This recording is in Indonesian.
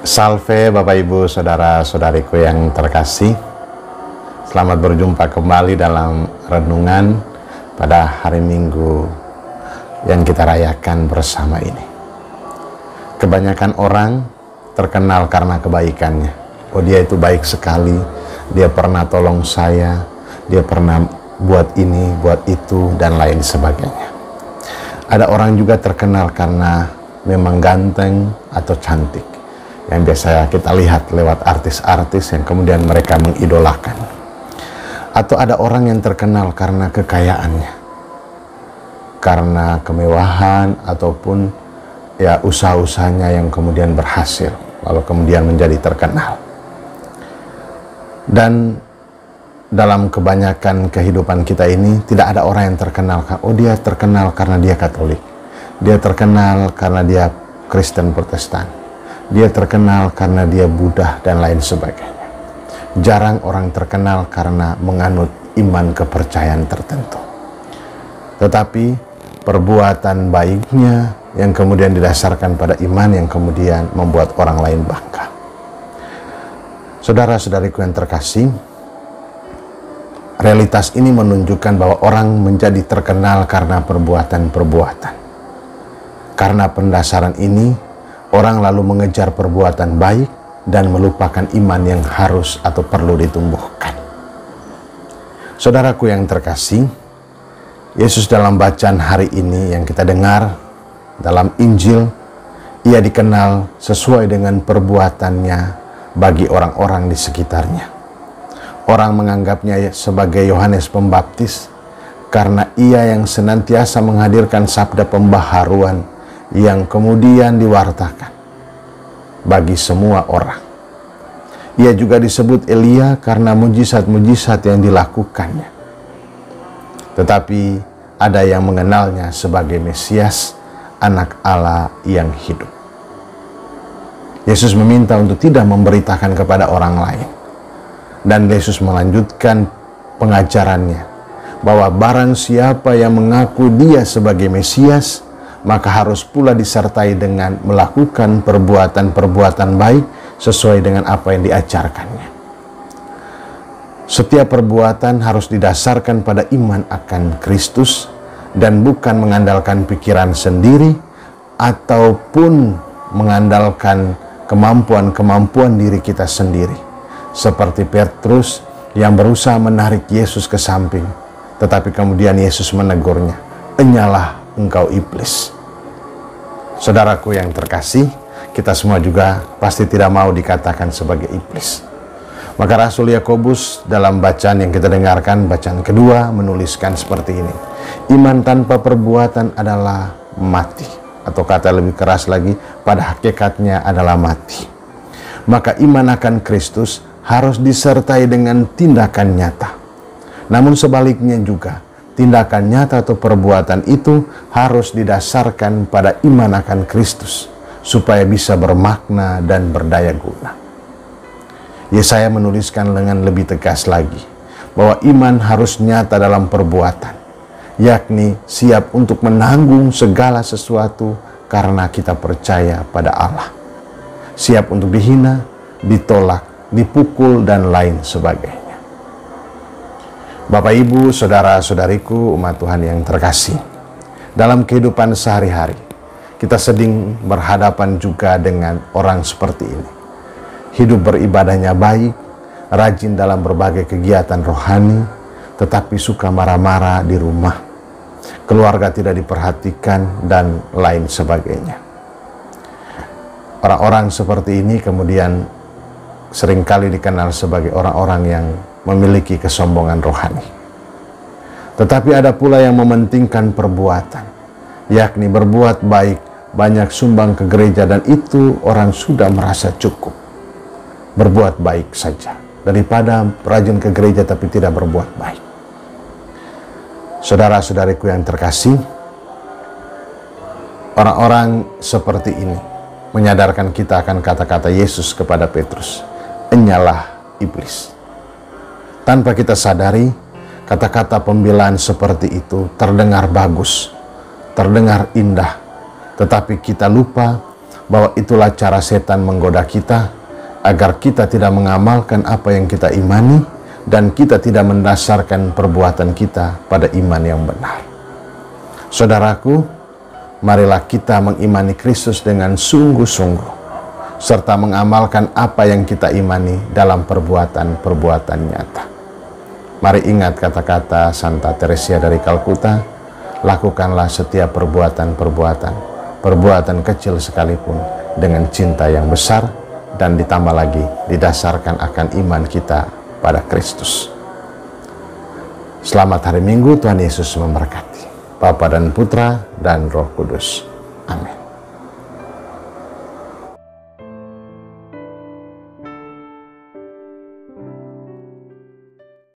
Salve Bapak Ibu Saudara-saudariku yang terkasih. Selamat berjumpa kembali dalam renungan pada hari Minggu yang kita rayakan bersama ini. Kebanyakan orang terkenal karena kebaikannya. Oh, dia itu baik sekali, dia pernah tolong saya, dia pernah buat ini, buat itu, dan lain sebagainya. Ada orang juga terkenal karena memang ganteng atau cantik, yang biasa kita lihat lewat artis-artis yang kemudian mereka mengidolakan. Atau ada orang yang terkenal karena kekayaannya, karena kemewahan ataupun ya usaha-usahanya yang kemudian berhasil, lalu kemudian menjadi terkenal. Dan dalam kebanyakan kehidupan kita ini tidak ada orang yang terkenal, oh dia terkenal karena dia Katolik, dia terkenal karena dia Kristen Protestan, dia terkenal karena dia Buddha, dan lain sebagainya. Jarang orang terkenal karena menganut iman kepercayaan tertentu. Tetapi perbuatan baiknya yang kemudian didasarkan pada iman yang kemudian membuat orang lain bangga. Saudara-saudariku yang terkasih, realitas ini menunjukkan bahwa orang menjadi terkenal karena perbuatan-perbuatan. Karena pendasaran ini, orang lalu mengejar perbuatan baik dan melupakan iman yang harus atau perlu ditumbuhkan. Saudaraku yang terkasih, Yesus dalam bacaan hari ini yang kita dengar dalam Injil, ia dikenal sesuai dengan perbuatannya bagi orang-orang di sekitarnya. Orang menganggapnya sebagai Yohanes Pembaptis karena ia yang senantiasa menghadirkan sabda pembaharuan yang kemudian diwartakan bagi semua orang. Ia juga disebut Elia karena mujizat-mujizat yang dilakukannya. Tetapi ada yang mengenalnya sebagai Mesias, Anak Allah yang hidup. Yesus meminta untuk tidak memberitakan kepada orang lain. Dan Yesus melanjutkan pengajarannya bahwa barang siapa yang mengaku dia sebagai Mesias, maka harus pula disertai dengan melakukan perbuatan-perbuatan baik sesuai dengan apa yang diajarkannya. Setiap perbuatan harus didasarkan pada iman akan Kristus dan bukan mengandalkan pikiran sendiri ataupun mengandalkan kemampuan-kemampuan diri kita sendiri. Seperti Petrus yang berusaha menarik Yesus ke samping, tetapi kemudian Yesus menegurnya, "Enyalah engkau iblis." Saudaraku yang terkasih, kita semua juga pasti tidak mau dikatakan sebagai iblis. Maka Rasul Yakobus dalam bacaan yang kita dengarkan, bacaan kedua, menuliskan seperti ini: iman tanpa perbuatan adalah mati, atau kata lebih keras lagi, pada hakikatnya adalah mati. Maka iman akan Kristus harus disertai dengan tindakan nyata. Namun sebaliknya juga, tindakan nyata atau perbuatan itu harus didasarkan pada iman akan Kristus, supaya bisa bermakna dan berdaya guna. Yesaya menuliskan dengan lebih tegas lagi, bahwa iman harus nyata dalam perbuatan, yakni siap untuk menanggung segala sesuatu karena kita percaya pada Allah. Siap untuk dihina, ditolak, dipukul, dan lain sebagainya. Bapak, Ibu, saudara-saudariku, umat Tuhan yang terkasih, dalam kehidupan sehari-hari kita sering berhadapan juga dengan orang seperti ini. Hidup beribadahnya baik, rajin dalam berbagai kegiatan rohani, tetapi suka marah-marah di rumah, keluarga tidak diperhatikan, dan lain sebagainya. Orang-orang seperti ini kemudian seringkali dikenal sebagai orang-orang yang memiliki kesombongan rohani. Tetapi ada pula yang mementingkan perbuatan, yakni berbuat baik, banyak sumbang ke gereja, dan itu orang sudah merasa cukup. Berbuat baik saja, daripada rajin ke gereja tapi tidak berbuat baik. Saudara-saudariku yang terkasih, orang-orang seperti ini menyadarkan kita akan kata-kata Yesus kepada Petrus, "Enyalah iblis." Tanpa kita sadari, kata-kata pembelaan seperti itu terdengar bagus, terdengar indah, tetapi kita lupa bahwa itulah cara setan menggoda kita, agar kita tidak mengamalkan apa yang kita imani, dan kita tidak mendasarkan perbuatan kita pada iman yang benar. Saudaraku, marilah kita mengimani Kristus dengan sungguh-sungguh, serta mengamalkan apa yang kita imani dalam perbuatan-perbuatan nyata. Mari ingat kata-kata Santa Teresia dari Kalkuta, lakukanlah setiap perbuatan kecil sekalipun dengan cinta yang besar, dan ditambah lagi didasarkan akan iman kita pada Kristus. Selamat hari Minggu, Tuhan Yesus memberkati. Bapa dan Putra dan Roh Kudus. Amin.